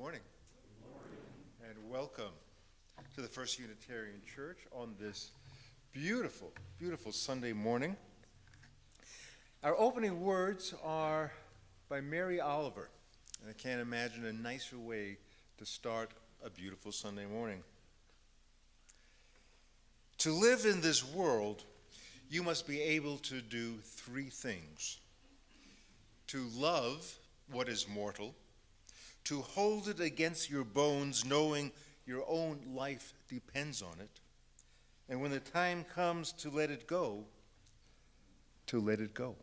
morning. And welcome to the First Unitarian Church on this beautiful, beautiful Sunday morning. Our opening words are by Mary Oliver, and I can't imagine a nicer way to start a beautiful Sunday morning. To live in this world, you must be able to do three things: to love what is mortal, to hold it against your bones, knowing your own life depends on it, and when the time comes to let it go, to let it go.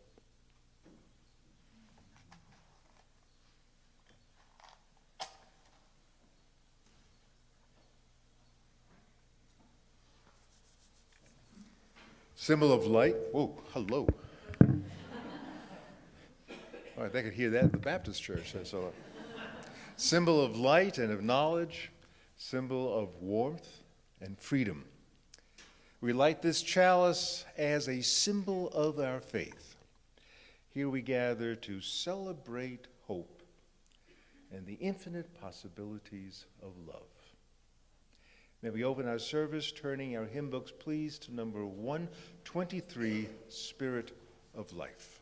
Symbol of light. Whoa, hello. All right, they could hear that at the Baptist church. So, symbol of light and of knowledge, symbol of warmth and freedom. We light this chalice as a symbol of our faith. Here we gather to celebrate hope and the infinite possibilities of love. May we open our service, turning our hymn books, please, to number 123, Spirit of Life.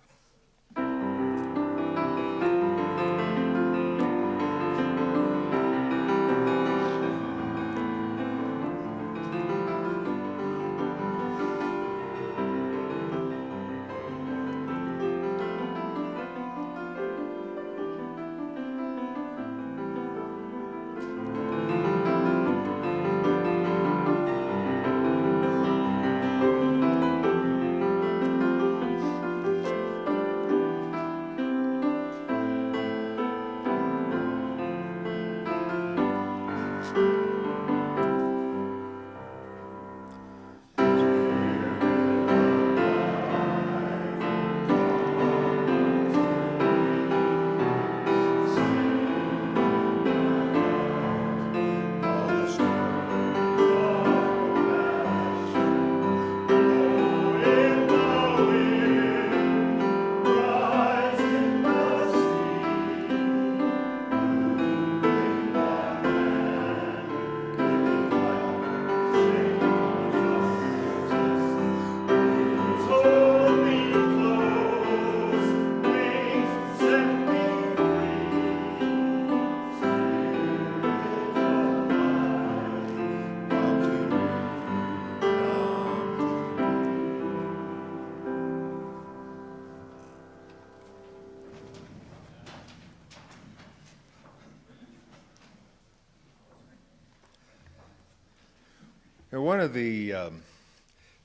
One of the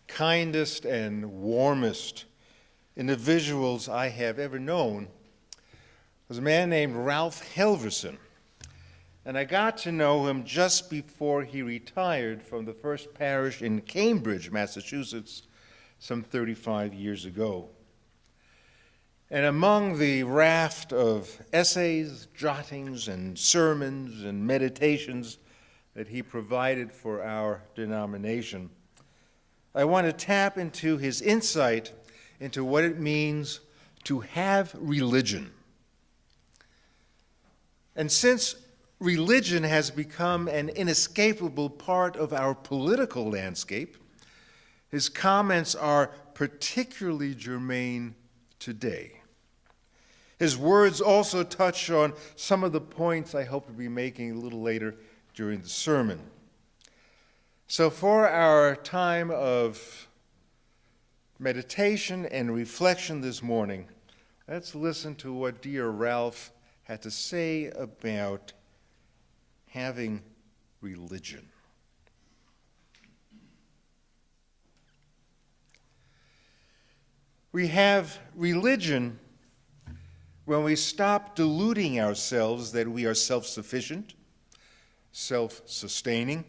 kindest and warmest individuals I have ever known was a man named Ralph Helverson. And I got to know him just before he retired from the First Parish in Cambridge, Massachusetts, some 35 years ago. And among the raft of essays, jottings, and sermons and meditations that he provided for our denomination, I want to tap into his insight into what it means to have religion. And since religion has become an inescapable part of our political landscape, his comments are particularly germane today. His words also touch on some of the points I hope to be making a little later during the sermon. So for our time of meditation and reflection this morning, let's listen to what dear Ralph had to say about having religion. We have religion when we stop deluding ourselves that we are self-sufficient, self-sustaining,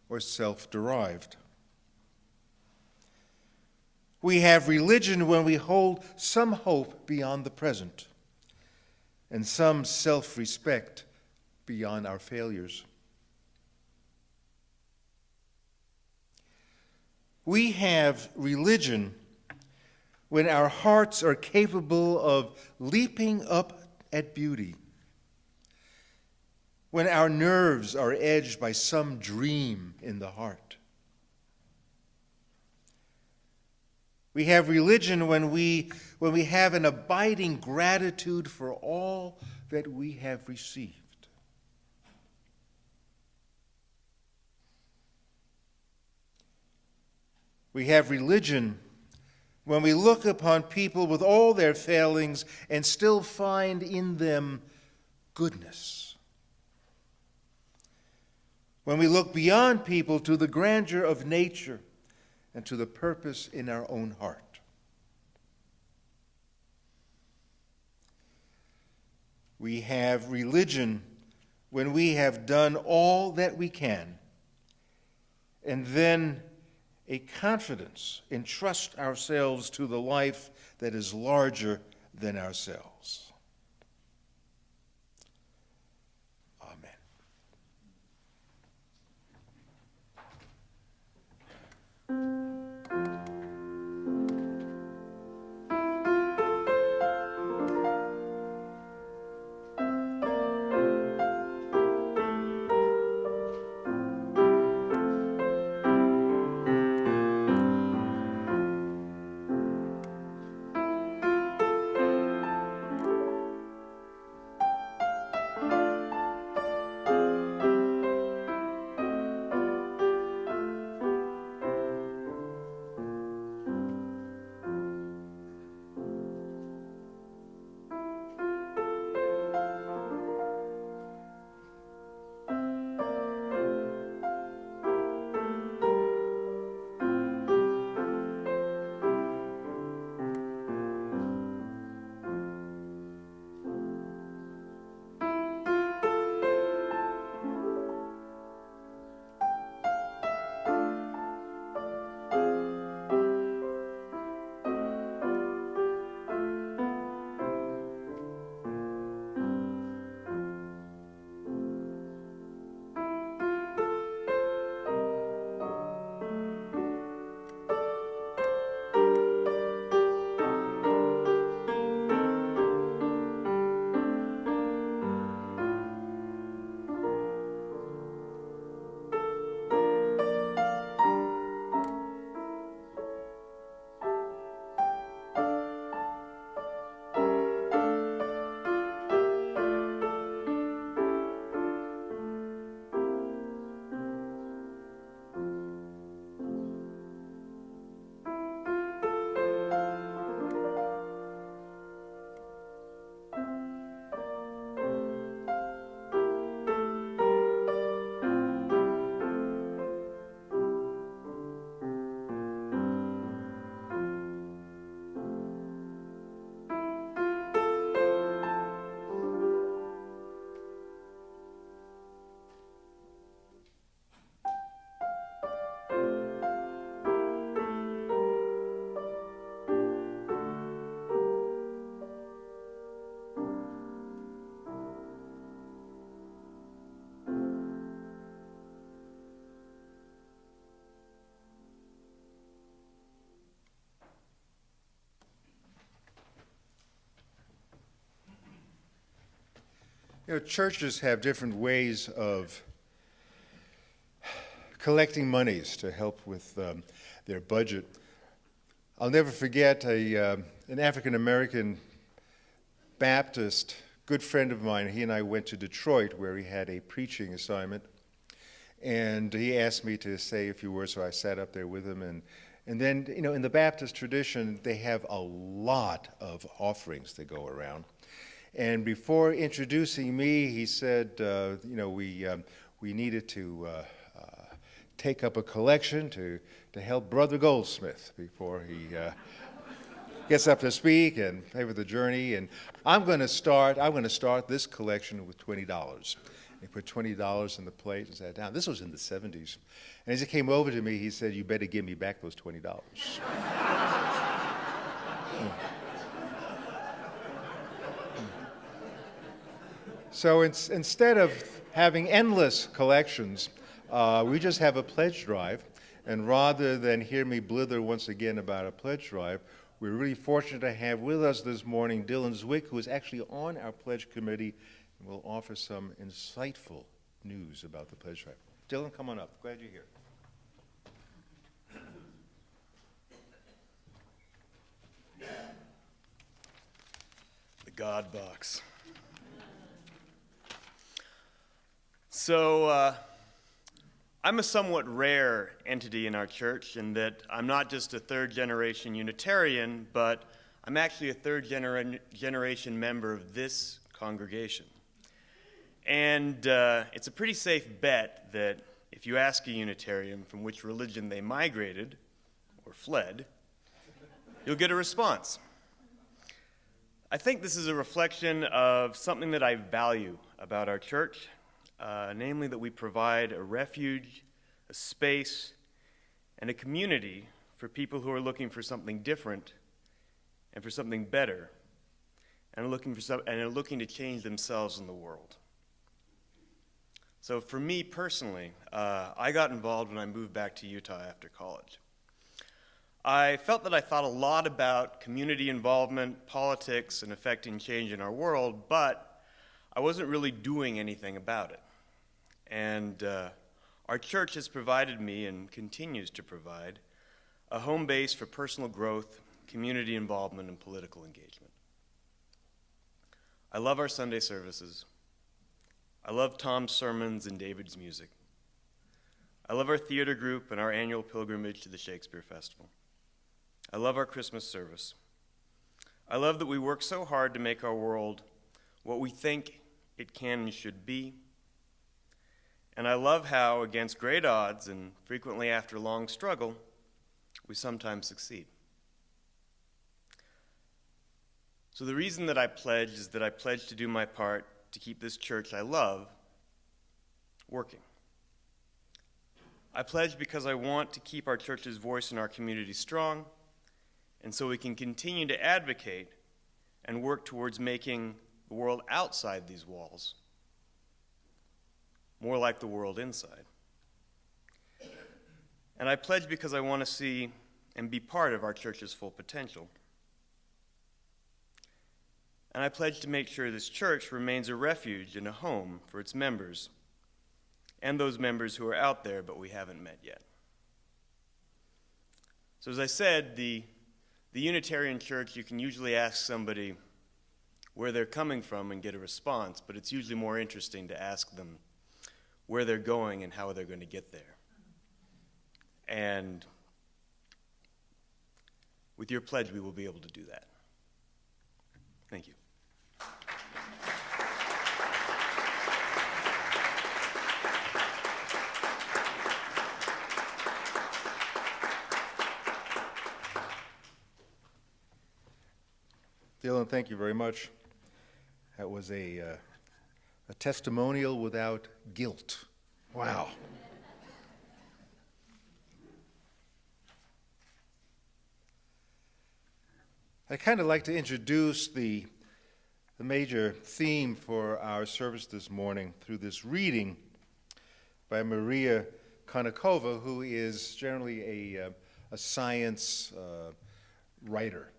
or self-derived. We have religion when we hold some hope beyond the present and some self-respect beyond our failures. We have religion when our hearts are capable of leaping up at beauty when our nerves are edged by some dream in the heart. We have religion when we have an abiding gratitude for all that we have received. We have religion when we look upon people with all their failings and still find in them goodness. When we look beyond people to the grandeur of nature and to the purpose in our own heart. We have religion when we have done all that we can, and then a confidence entrust ourselves to the life that is larger than ourselves. Amen. You know, churches have different ways of collecting monies to help with their budget. I'll never forget an African-American Baptist, good friend of mine. He and I went to Detroit where he had a preaching assignment. And he asked me to say a few words, so I sat up there with him. And then, you know, in the Baptist tradition, they have a lot of offerings that go around. And before introducing me, he said, you know, we needed to take up a collection to help Brother Goldsmith before he gets up to speak and pay for the journey. And I'm going to start this collection with $20. He put $20 in the plate and sat down. This was in the 70s. And as he came over to me, he said, "You better give me back those $20. So instead of having endless collections, we just have a pledge drive. And rather than hear me blither once again about a pledge drive, we're really fortunate to have with us this morning Dylan Zwick, who is actually on our pledge committee and will offer some insightful news about the pledge drive. Dylan, come on up. Glad you're here. The God box. So, I'm a somewhat rare entity in our church in that I'm not just a third-generation Unitarian, but I'm actually a third-generation member of this congregation. And it's a pretty safe bet that if you ask a Unitarian from which religion they migrated or fled, you'll get a response. I think this is a reflection of something that I value about our church, namely that we provide a refuge, a space, and a community for people who are looking for something different and for something better, and are looking to change themselves in the world. So for me personally, I got involved when I moved back to Utah after college. I felt that I thought a lot about community involvement, politics, and affecting change in our world, but I wasn't really doing anything about it. And our church has provided me, and continues to provide, a home base for personal growth, community involvement, and political engagement. I love our Sunday services. I love Tom's sermons and David's music. I love our theater group and our annual pilgrimage to the Shakespeare Festival. I love our Christmas service. I love that we work so hard to make our world what we think it can and should be. And I love how, against great odds and frequently after long struggle, we sometimes succeed. So the reason that I pledge is that I pledge to do my part to keep this church I love working. I pledge because I want to keep our church's voice in our community strong, and so we can continue to advocate and work towards making the world outside these walls more like the world inside. And I pledge because I want to see and be part of our church's full potential. And I pledge to make sure this church remains a refuge and a home for its members and those members who are out there but we haven't met yet. So as I said, the Unitarian church, you can usually ask somebody where they're coming from and get a response, but it's usually more interesting to ask them where they're going and how they're going to get there. And with your pledge, we will be able to do that. Thank you. Dylan, thank you very much. That was a testimonial without guilt. Wow. I'd kind of like to introduce the major theme for our service this morning through this reading by Maria Konnikova, who is generally a science writer.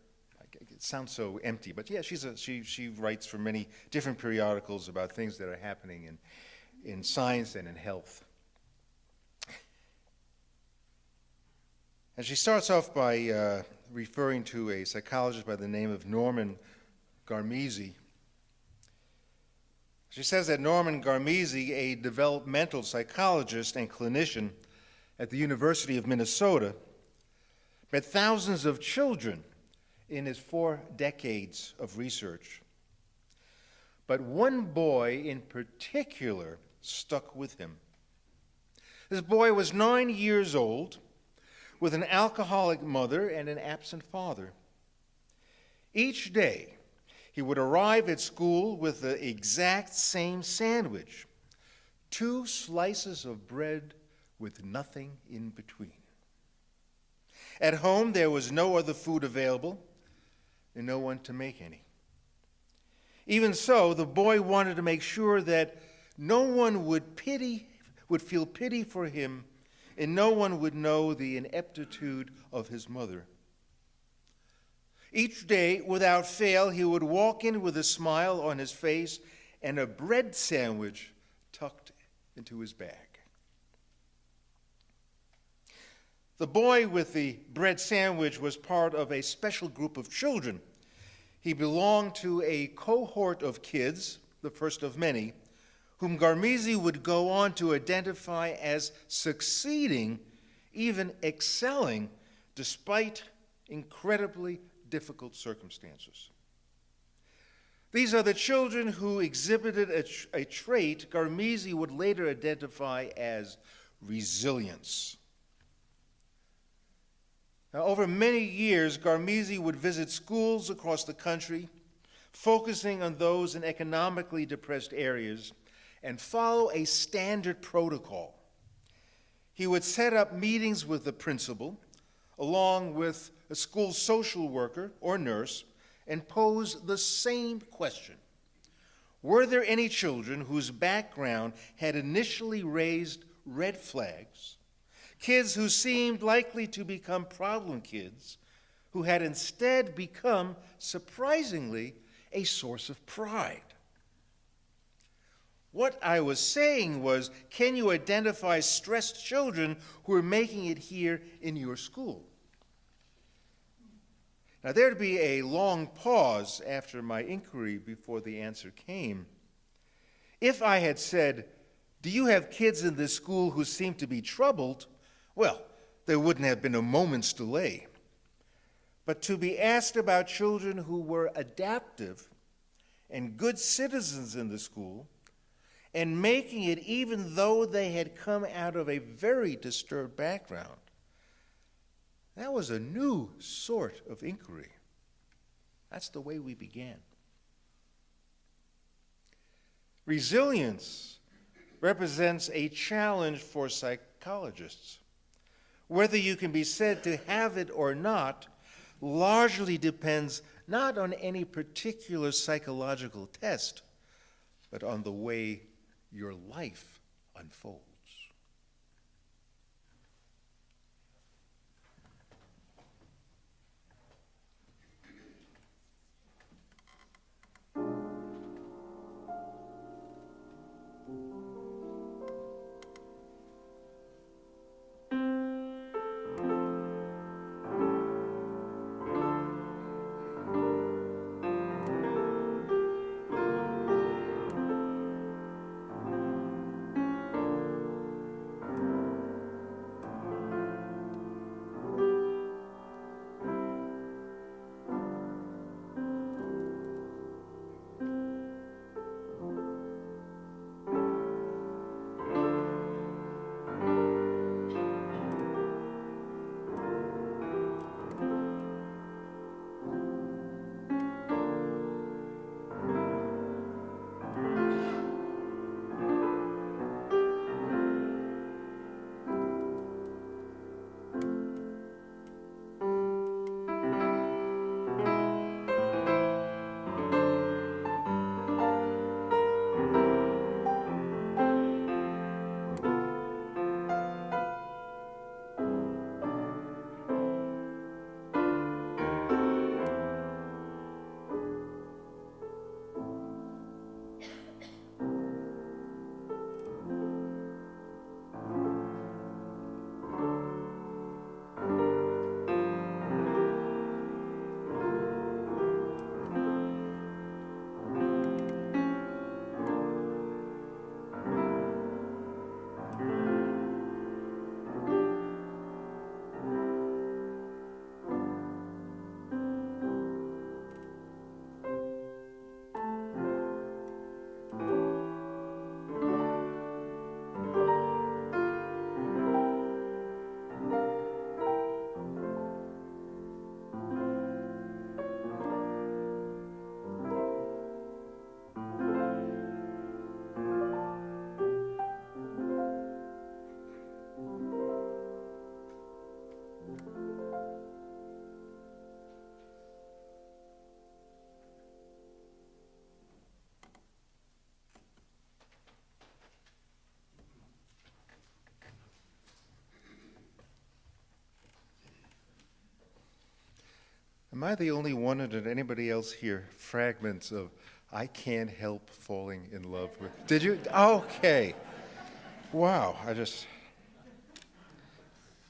It sounds so empty, but yeah, she writes for many different periodicals about things that are happening in science and in health. And she starts off by referring to a psychologist by the name of Norman Garmese. She says that Norman Garmese, a developmental psychologist and clinician at the University of Minnesota, met thousands of children in his 4 decades of research. But one boy in particular stuck with him. This boy was 9 years old, with an alcoholic mother and an absent father. Each day, he would arrive at school with the exact same sandwich, 2 slices of bread with nothing in between. At home, there was no other food available, and no one to make any. Even so, the boy wanted to make sure that no one would feel pity for him, and no one would know the ineptitude of his mother. Each day, without fail, he would walk in with a smile on his face and a bread sandwich tucked into his bag. The boy with the bread sandwich was part of a special group of children. He belonged to a cohort of kids, the first of many, whom Garmezi would go on to identify as succeeding, even excelling, despite incredibly difficult circumstances. These are the children who exhibited a trait Garmezi would later identify as resilience. Now, over many years, Garmezi would visit schools across the country, focusing on those in economically depressed areas, and follow a standard protocol. He would set up meetings with the principal, along with a school social worker or nurse, and pose the same question. Were there any children whose background had initially raised red flags, kids who seemed likely to become problem kids, who had instead become, surprisingly, a source of pride? What I was saying was, can you identify stressed children who are making it here in your school? Now, there'd be a long pause after my inquiry before the answer came. If I had said, do you have kids in this school who seem to be troubled? Well, there wouldn't have been a moment's delay. But to be asked about children who were adaptive and good citizens in the school, and making it even though they had come out of a very disturbed background, that was a new sort of inquiry. That's the way we began. Resilience represents a challenge for psychologists. Whether you can be said to have it or not largely depends not on any particular psychological test, but on the way your life unfolds. Am I the only one, or did anybody else hear fragments of I Can't Help Falling in Love with? Did you? Okay. Wow,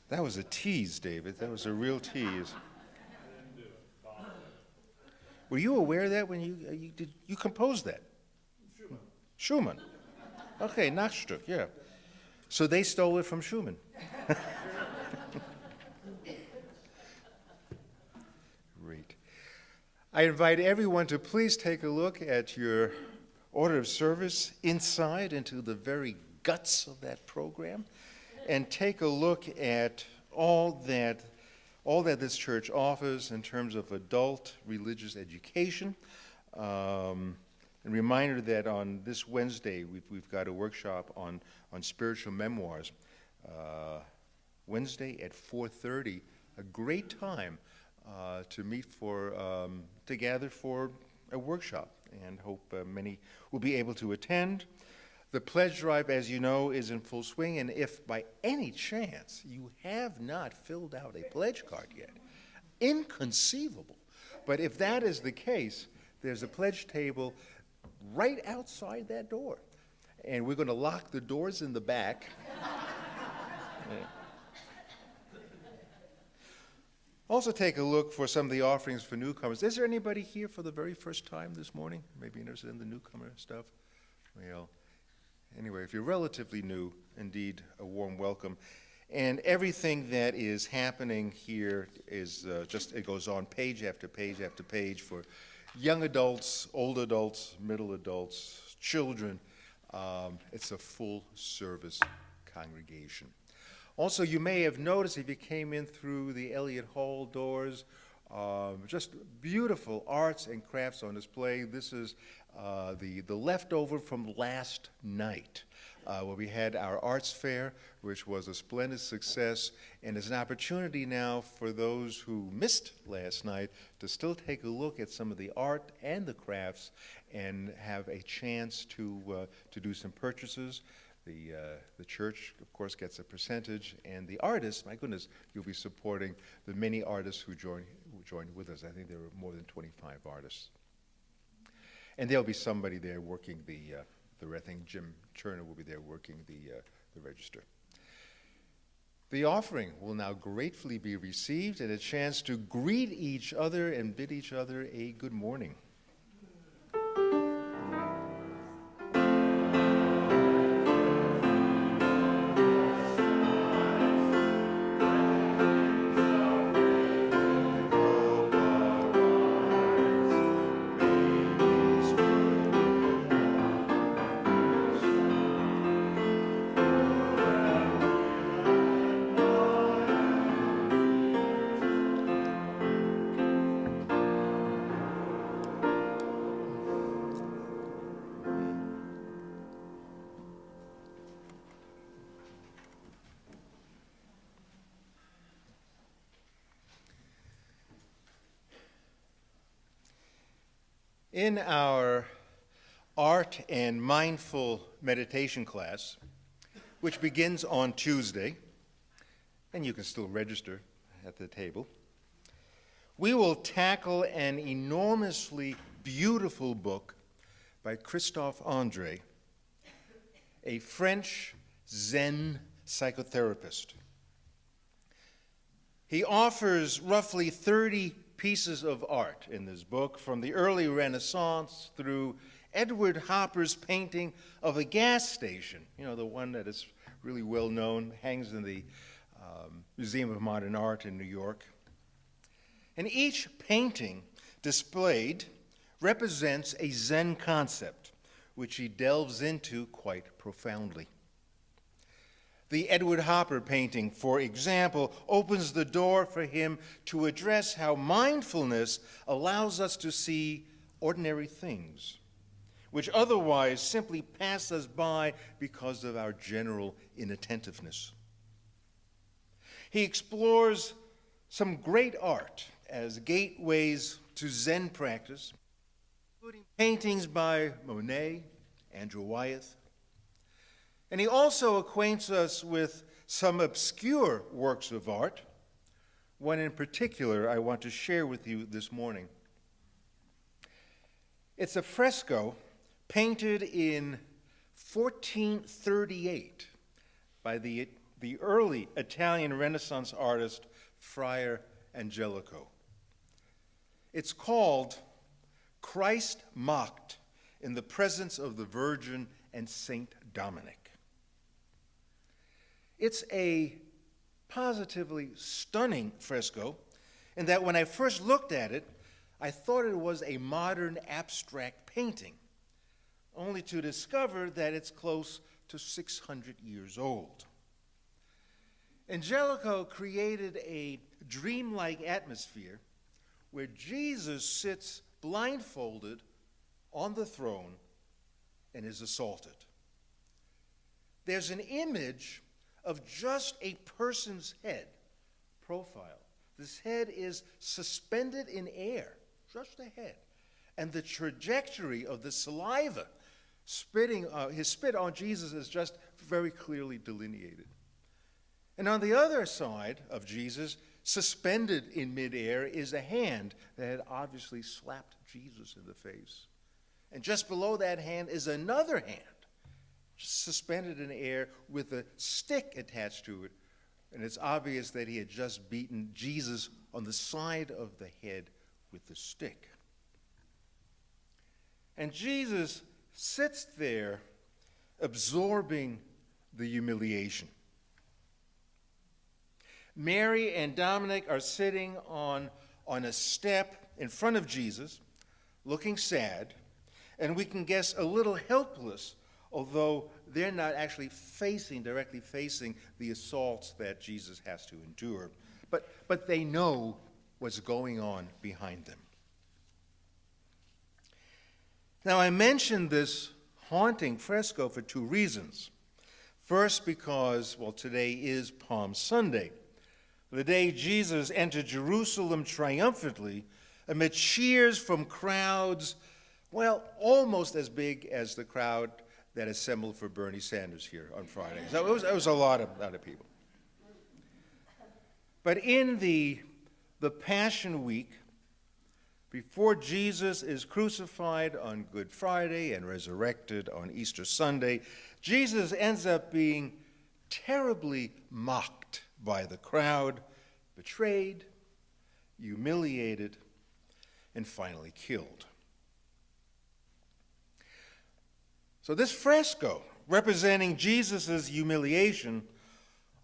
that was a tease, David. That was a real tease. Were you aware of that when you composed that? Schumann. Okay, Nachtstück, yeah. So they stole it from Schumann. Great. I invite everyone to please take a look at your order of service inside into the very guts of that program and take a look at all that this church offers in terms of adult religious education. A reminder that on this Wednesday, we've got a workshop on spiritual memoirs. Wednesday at 4:30, a great time to meet to gather for a workshop, and hope many will be able to attend. The pledge drive, as you know, is in full swing, and if by any chance you have not filled out a pledge card yet, inconceivable. But if that is the case, there's a pledge table right outside that door. And we're going to lock the doors in the back. Also take a look for some of the offerings for newcomers. Is there anybody here for the very first time this morning? Maybe interested in the newcomer stuff? Well, anyway, if you're relatively new, indeed, a warm welcome. And everything that is happening here is it goes on page after page after page for young adults, old adults, middle adults, children. It's a full service congregation. Also, you may have noticed if you came in through the Elliott Hall doors, just beautiful arts and crafts on display. This is the leftover from last night, where we had our arts fair, which was a splendid success, and is an opportunity now for those who missed last night to still take a look at some of the art and the crafts and have a chance to do some purchases. The church, of course, gets a percentage, and the artists, my goodness, you'll be supporting the many artists who joined with us. I think there were more than 25 artists. And there'll be somebody there working I think Jim Turner will be there working the register. The offering will now gratefully be received, and a chance to greet each other and bid each other a good morning. In our art and mindful meditation class, which begins on Tuesday, and you can still register at the table, we will tackle an enormously beautiful book by Christophe André, a French Zen psychotherapist. He offers roughly 30 pieces of art in this book, from the early Renaissance through Edward Hopper's painting of a gas station, the one that is really well known, hangs in the Museum of Modern Art in New York. And each painting displayed represents a Zen concept, which he delves into quite profoundly. The Edward Hopper painting, for example, opens the door for him to address how mindfulness allows us to see ordinary things, which otherwise simply pass us by because of our general inattentiveness. He explores some great art as gateways to Zen practice, including paintings by Monet, Andrew Wyeth. And he also acquaints us with some obscure works of art, one in particular I want to share with you this morning. It's a fresco painted in 1438 by the early Italian Renaissance artist Friar Angelico. It's called Christ Mocked in the Presence of the Virgin and Saint Dominic. It's a positively stunning fresco in that when I first looked at it, I thought it was a modern abstract painting, only to discover that it's close to 600 years old. Angelico created a dreamlike atmosphere where Jesus sits blindfolded on the throne and is assaulted. There's an image of just a person's head profile. This head is suspended in air, just a head. And the trajectory of the saliva his spit on Jesus is just very clearly delineated. And on the other side of Jesus, suspended in midair, is a hand that had obviously slapped Jesus in the face. And just below that hand is another hand, suspended in air with a stick attached to it. And it's obvious that he had just beaten Jesus on the side of the head with the stick. And Jesus sits there absorbing the humiliation. Mary and Dominic are sitting on a step in front of Jesus, looking sad, and we can guess a little helpless, although they're not actually directly facing the assaults that Jesus has to endure. But they know what's going on behind them. Now, I mentioned this haunting fresco for two reasons. First, because, today is Palm Sunday, the day Jesus entered Jerusalem triumphantly amid cheers from crowds, almost as big as the crowd that assembled for Bernie Sanders here on Friday. So it was a lot of people. But in the Passion Week, before Jesus is crucified on Good Friday and resurrected on Easter Sunday, Jesus ends up being terribly mocked by the crowd, betrayed, humiliated, and finally killed. So this fresco, representing Jesus' humiliation,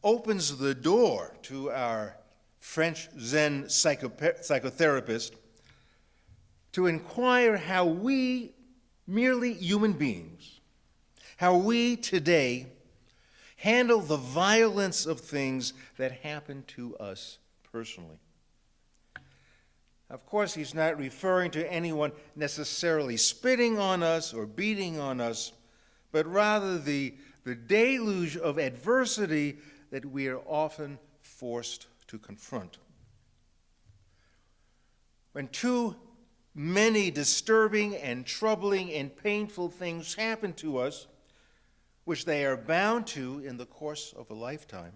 opens the door to our French Zen psychotherapist to inquire how we, merely human beings, how we today handle the violence of things that happen to us personally. Of course, he's not referring to anyone necessarily spitting on us or beating on us, but rather the deluge of adversity that we are often forced to confront. When too many disturbing and troubling and painful things happen to us, which they are bound to in the course of a lifetime,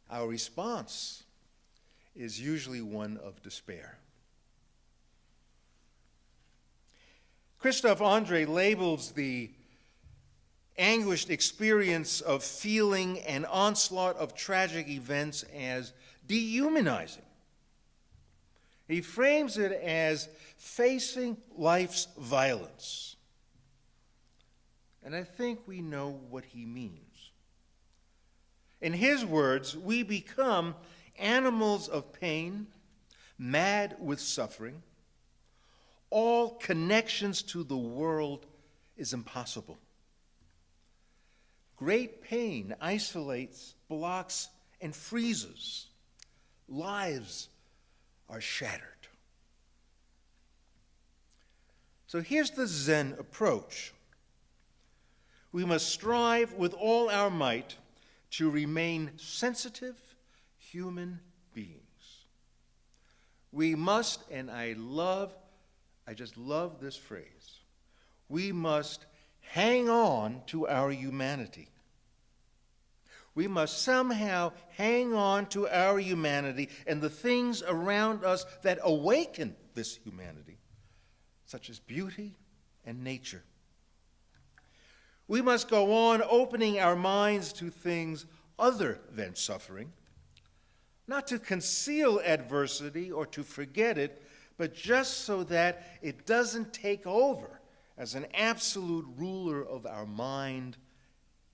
our response is usually one of despair. Christophe André labels the anguished experience of feeling an onslaught of tragic events as dehumanizing. He frames it as facing life's violence. And I think we know what he means. In his words, we become animals of pain, mad with suffering. All connections to the world is impossible. Great pain isolates, blocks, and freezes. Lives are shattered. So here's the Zen approach. We must strive with all our might to remain sensitive human beings. We must, and I just love this phrase, we must hang on to our humanity. We must somehow hang on to our humanity and the things around us that awaken this humanity, such as beauty and nature. We must go on opening our minds to things other than suffering, not to conceal adversity or to forget it, but just so that it doesn't take over as an absolute ruler of our mind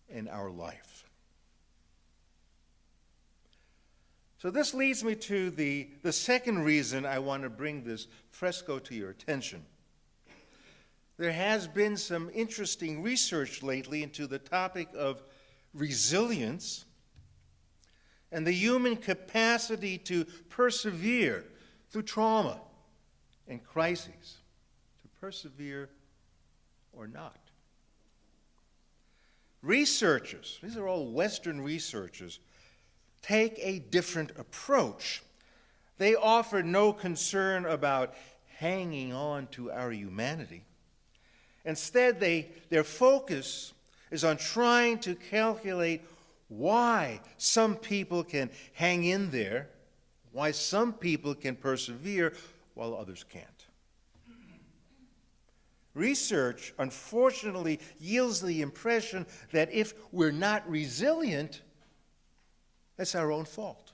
and our life. So this leads me to the second reason I want to bring this fresco to your attention. There has been some interesting research lately into the topic of resilience and the human capacity to persevere through trauma and crises, to persevere or not. Researchers, these are all Western researchers, take a different approach. They offer no concern about hanging on to our humanity. Instead, their focus is on trying to calculate why some people can hang in there, why some people can persevere while others can't. Research, unfortunately, yields the impression that if we're not resilient, that's our own fault.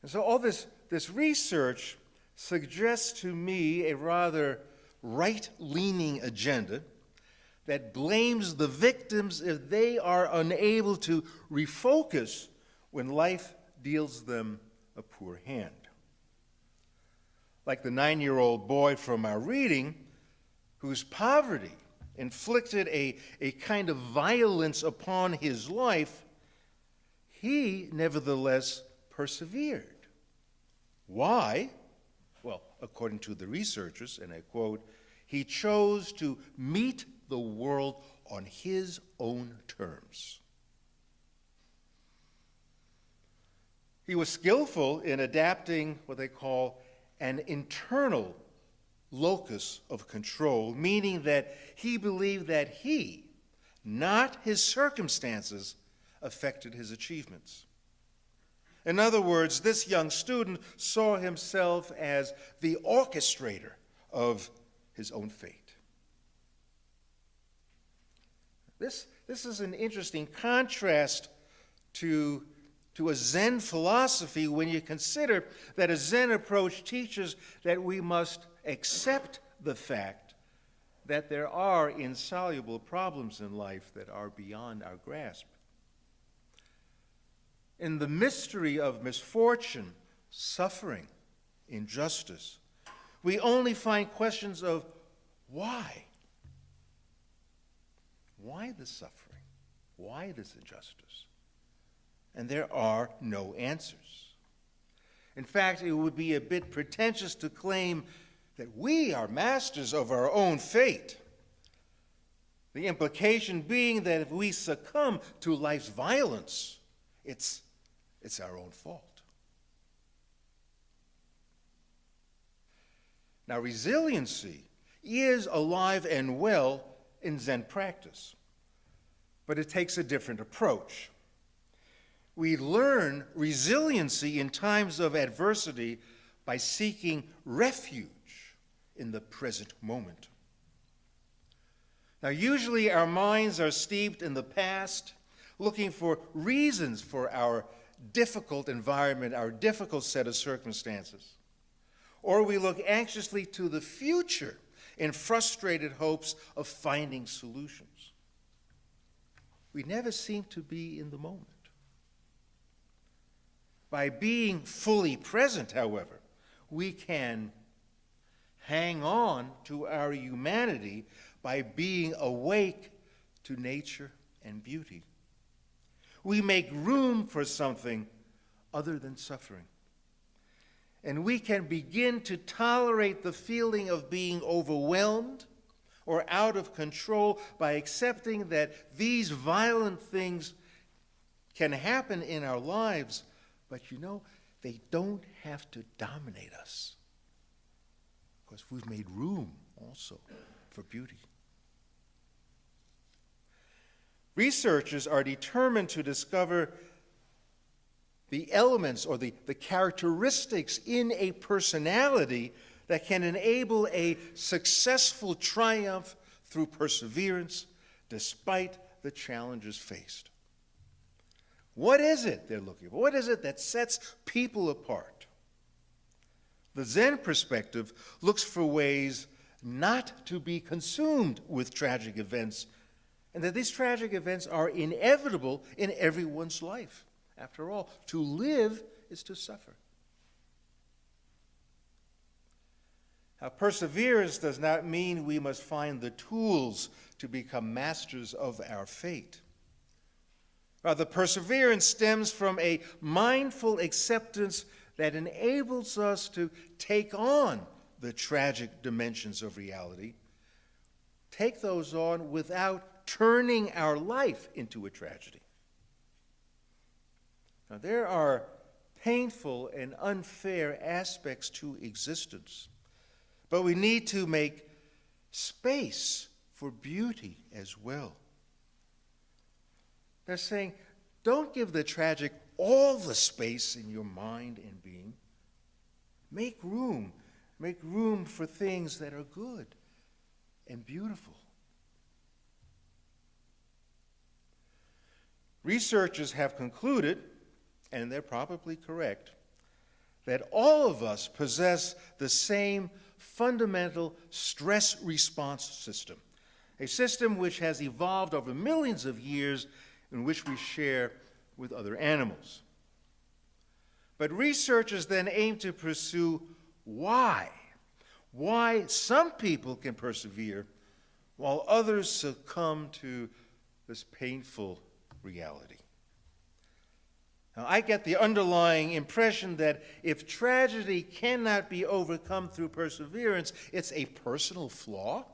And so all this research suggests to me a rather right-leaning agenda that blames the victims if they are unable to refocus when life deals them a poor hand. Like the 9-year-old boy from our reading, whose poverty inflicted a kind of violence upon his life, he nevertheless persevered. Why? Well, according to the researchers, and I quote, he chose to meet the world on his own terms. He was skillful in adapting what they call an internal locus of control, meaning that he believed that he, not his circumstances, affected his achievements. In other words, this young student saw himself as the orchestrator of his own fate. This is an interesting contrast to a Zen philosophy when you consider that a Zen approach teaches that we must accept the fact that there are insoluble problems in life that are beyond our grasp. In the mystery of misfortune, suffering, injustice, we only find questions of why. Why this suffering? Why this injustice? And there are no answers. In fact, it would be a bit pretentious to claim that we are masters of our own fate. The implication being that if we succumb to life's violence, it's our own fault. Now, resiliency is alive and well in Zen practice, but it takes a different approach. We learn resiliency in times of adversity by seeking refuge in the present moment. Now, usually our minds are steeped in the past, looking for reasons for our difficult environment, our difficult set of circumstances. Or we look anxiously to the future in frustrated hopes of finding solutions. We never seem to be in the moment. By being fully present, however, we can hang on to our humanity by being awake to nature and beauty. We make room for something other than suffering. And we can begin to tolerate the feeling of being overwhelmed or out of control by accepting that these violent things can happen in our lives, but they don't have to dominate us, because we've made room also for beauty. Researchers are determined to discover the elements or the characteristics in a personality that can enable a successful triumph through perseverance despite the challenges faced. What is it they're looking for? What is it that sets people apart? The Zen perspective looks for ways not to be consumed with tragic events, and that these tragic events are inevitable in everyone's life. After all, to live is to suffer. Now, perseverance does not mean we must find the tools to become masters of our fate. Rather, perseverance stems from a mindful acceptance that enables us to take on the tragic dimensions of reality, take those on without turning our life into a tragedy. Now, there are painful and unfair aspects to existence, but we need to make space for beauty as well. They're saying, don't give the tragic all the space in your mind and being. Make room for things that are good and beautiful. Researchers have concluded, and they're probably correct, that all of us possess the same fundamental stress response system, a system which has evolved over millions of years in which we share with other animals. But researchers then aim to pursue why some people can persevere while others succumb to this painful reality. Now, I get the underlying impression that if tragedy cannot be overcome through perseverance, it's a personal flaw.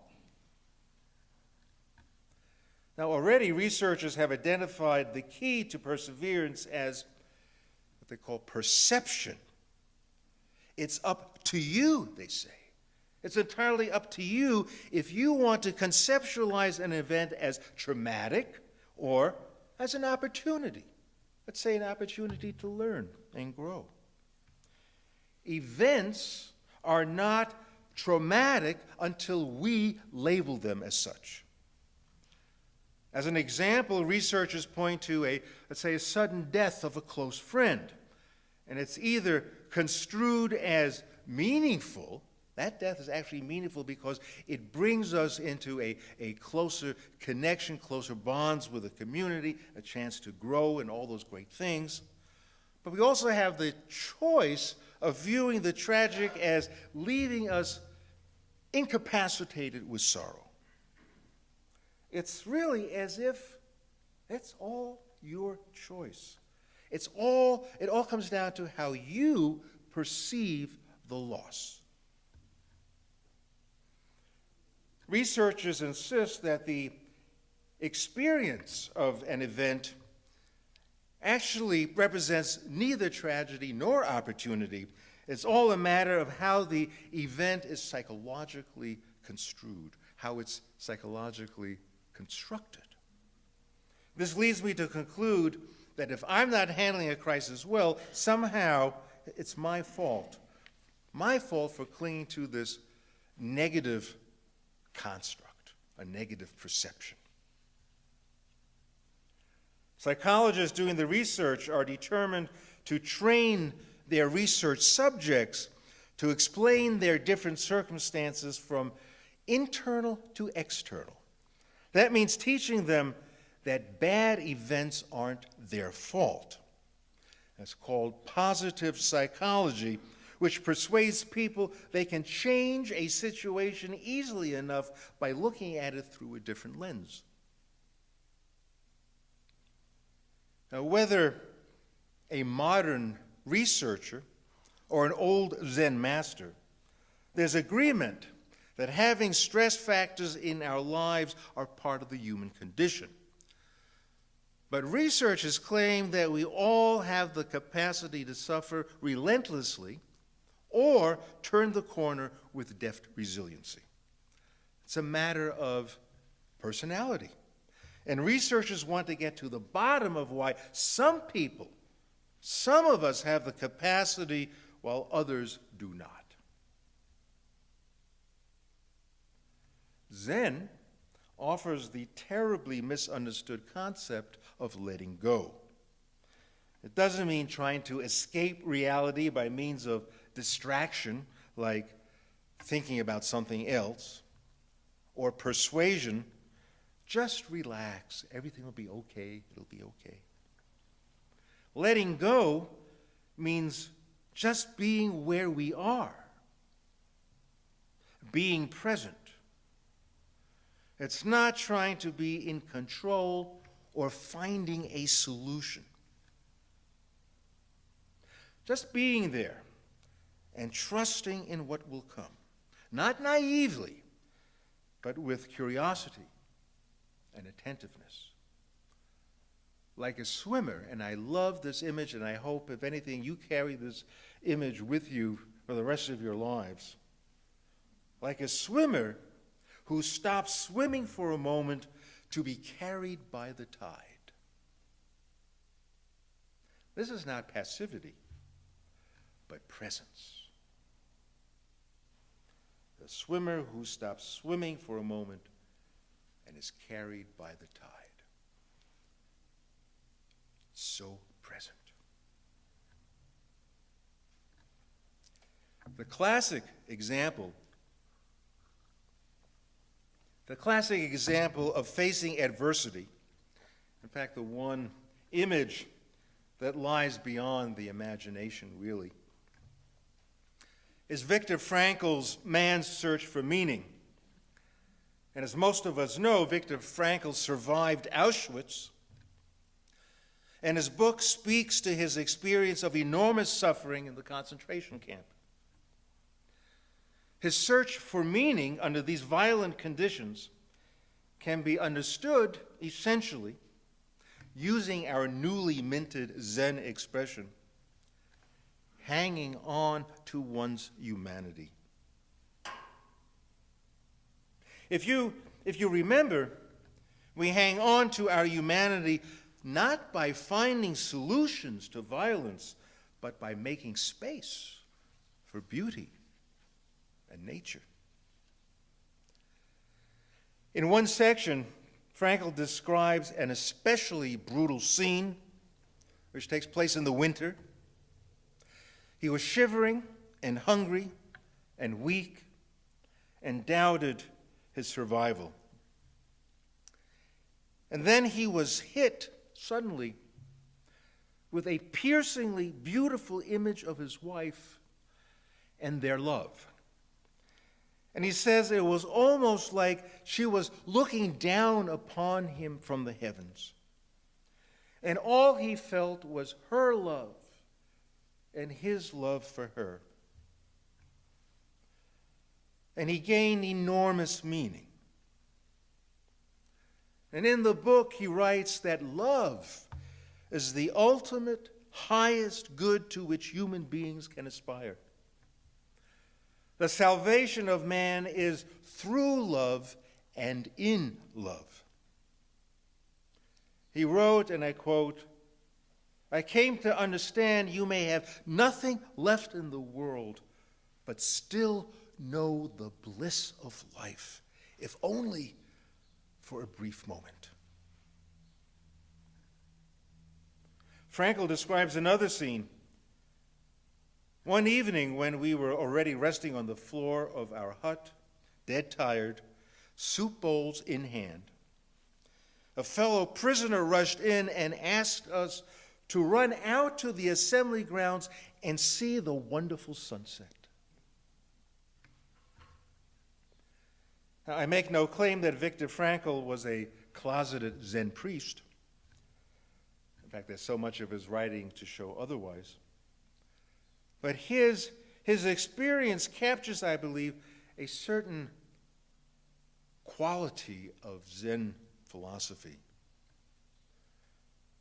Now, already researchers have identified the key to perseverance as what they call perception. It's up to you, they say. It's entirely up to you if you want to conceptualize an event as traumatic or as an opportunity. Let's say an opportunity to learn and grow. Events are not traumatic until we label them as such. As an example, researchers point to let's say, a sudden death of a close friend. And it's either construed as meaningful. That death is actually meaningful because it brings us into a closer connection, closer bonds with a community, a chance to grow and all those great things. But we also have the choice of viewing the tragic as leaving us incapacitated with sorrow. It's really as if it's all your choice. It all comes down to how you perceive the loss. Researchers insist that the experience of an event actually represents neither tragedy nor opportunity. It's all a matter of how the event is psychologically construed, how it's psychologically constructed. This leads me to conclude that if I'm not handling a crisis well, somehow it's my fault. My fault for clinging to this negative construct, a negative perception. Psychologists doing the research are determined to train their research subjects to explain their different circumstances from internal to external. That means teaching them that bad events aren't their fault. That's called positive psychology, which persuades people they can change a situation easily enough by looking at it through a different lens. Now, whether a modern researcher or an old Zen master, there's agreement that having stress factors in our lives are part of the human condition. But researchers claim that we all have the capacity to suffer relentlessly or turn the corner with deft resiliency. It's a matter of personality. And researchers want to get to the bottom of why some of us have the capacity while others do not. Zen offers the terribly misunderstood concept of letting go. It doesn't mean trying to escape reality by means of distraction, like thinking about something else, or persuasion. Just relax. Everything will be okay. It'll be okay. Letting go means just being where we are, being present. It's not trying to be in control or finding a solution. Just being there and trusting in what will come. Not naively, but with curiosity and attentiveness. Like a swimmer, and I love this image, and I hope, if anything, you carry this image with you for the rest of your lives. Like a swimmer who stops swimming for a moment to be carried by the tide. This is not passivity, but presence. The swimmer who stops swimming for a moment and is carried by the tide. So present. The classic example of facing adversity, in fact, the one image that lies beyond the imagination, really, is Viktor Frankl's Man's Search for Meaning. And as most of us know, Viktor Frankl survived Auschwitz, and his book speaks to his experience of enormous suffering in the concentration camp. His search for meaning under these violent conditions can be understood, essentially, using our newly minted Zen expression, hanging on to one's humanity. If you remember, we hang on to our humanity not by finding solutions to violence, but by making space for beauty and nature. In one section, Frankl describes an especially brutal scene which takes place in the winter. He was shivering and hungry and weak and doubted his survival. And then he was hit suddenly with a piercingly beautiful image of his wife and their love. And he says it was almost like she was looking down upon him from the heavens. And all he felt was her love and his love for her. And he gained enormous meaning. And in the book, he writes that love is the ultimate, highest good to which human beings can aspire. The salvation of man is through love and in love. He wrote, and I quote, "I came to understand you may have nothing left in the world, but still know the bliss of life, if only for a brief moment." Frankl describes another scene. One evening when we were already resting on the floor of our hut, dead tired, soup bowls in hand, a fellow prisoner rushed in and asked us to run out to the assembly grounds and see the wonderful sunset. Now, I make no claim that Viktor Frankl was a closeted Zen priest. In fact, there's so much of his writing to show otherwise. But his experience captures, I believe, a certain quality of Zen philosophy.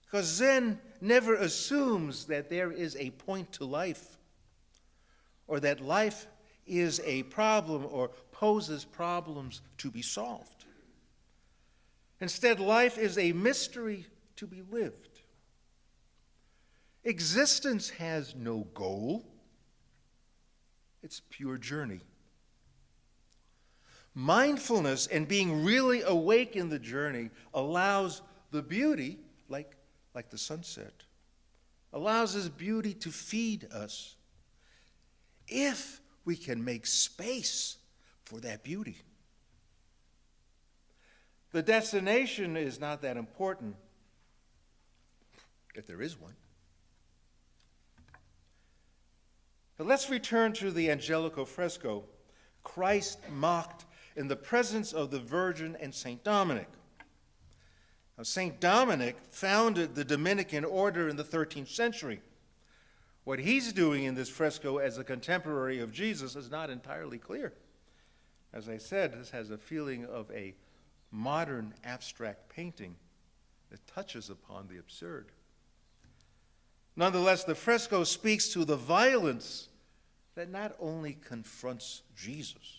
Because Zen never assumes that there is a point to life, or that life is a problem or poses problems to be solved. Instead, life is a mystery to be lived. Existence has no goal. It's pure journey. Mindfulness and being really awake in the journey allows the beauty, like the sunset, allows this beauty to feed us if we can make space for that beauty. The destination is not that important, if there is one. But let's return to the Angelico fresco, Christ mocked in the presence of the Virgin and St. Dominic. Now, St. Dominic founded the Dominican order in the 13th century. What he's doing in this fresco as a contemporary of Jesus is not entirely clear. As I said, this has a feeling of a modern abstract painting that touches upon the absurd. Nonetheless, the fresco speaks to the violence that not only confronts Jesus,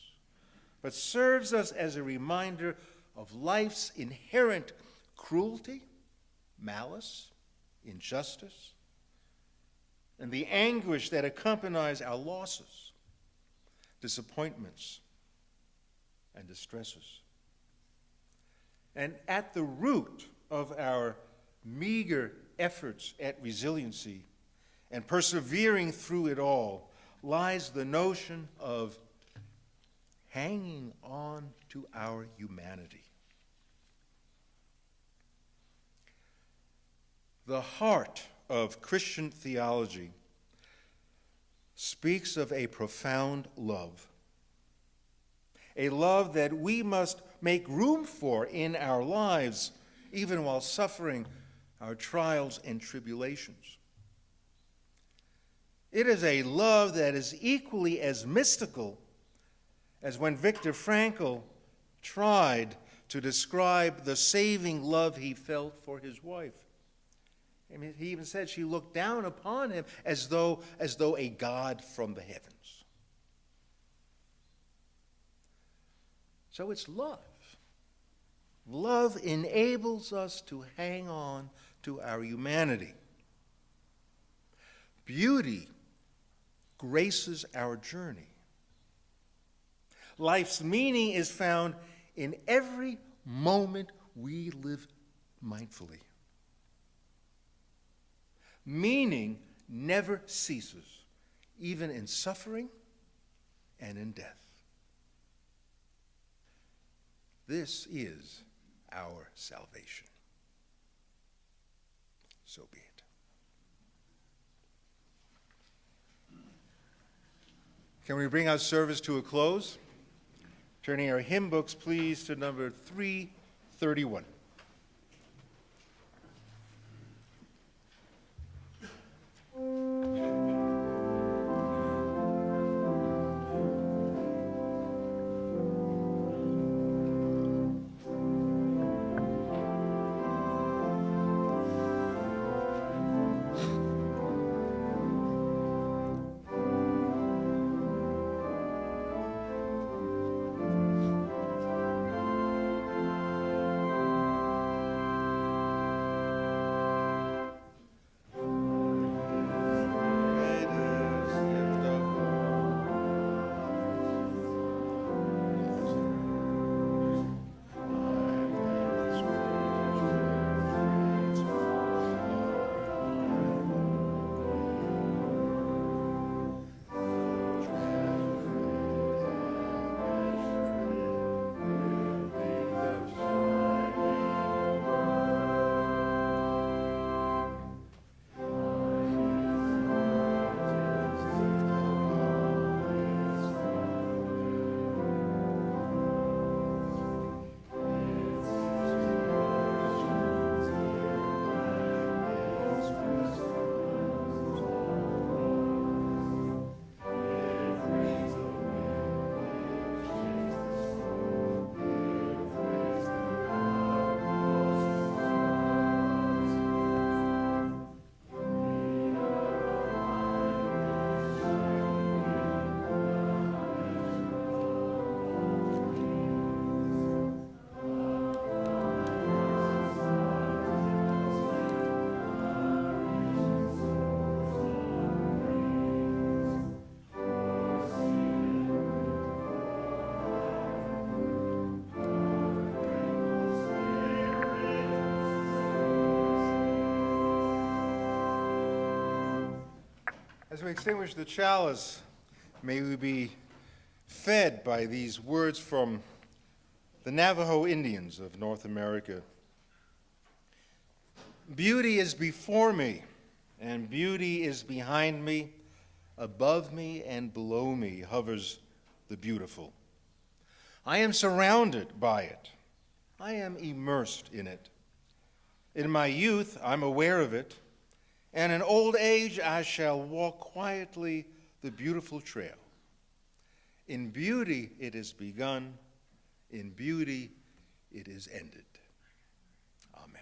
but serves us as a reminder of life's inherent cruelty, malice, injustice, and the anguish that accompanies our losses, disappointments, and distresses. And at the root of our meager efforts at resiliency and persevering through it all lies the notion of hanging on to our humanity. The heart of Christian theology speaks of a profound love, a love that we must make room for in our lives, even while suffering our trials and tribulations. It is a love that is equally as mystical as when Viktor Frankl tried to describe the saving love he felt for his wife. I mean, he even said she looked down upon him as though a god from the heavens. So it's love. Love enables us to hang on to our humanity. Beauty graces our journey. Life's meaning is found in every moment we live mindfully. Meaning never ceases, even in suffering and in death. This is our salvation. So be it. Can we bring our service to a close? Turning our hymn books, please, to number 331. As we extinguish the chalice, may we be fed by these words from the Navajo Indians of North America. Beauty is before me, and beauty is behind me. Above me and below me hovers the beautiful. I am surrounded by it. I am immersed in it. In my youth, I'm aware of it, and in old age, I shall walk quietly the beautiful trail. In beauty, it is begun. In beauty, it is ended. Amen.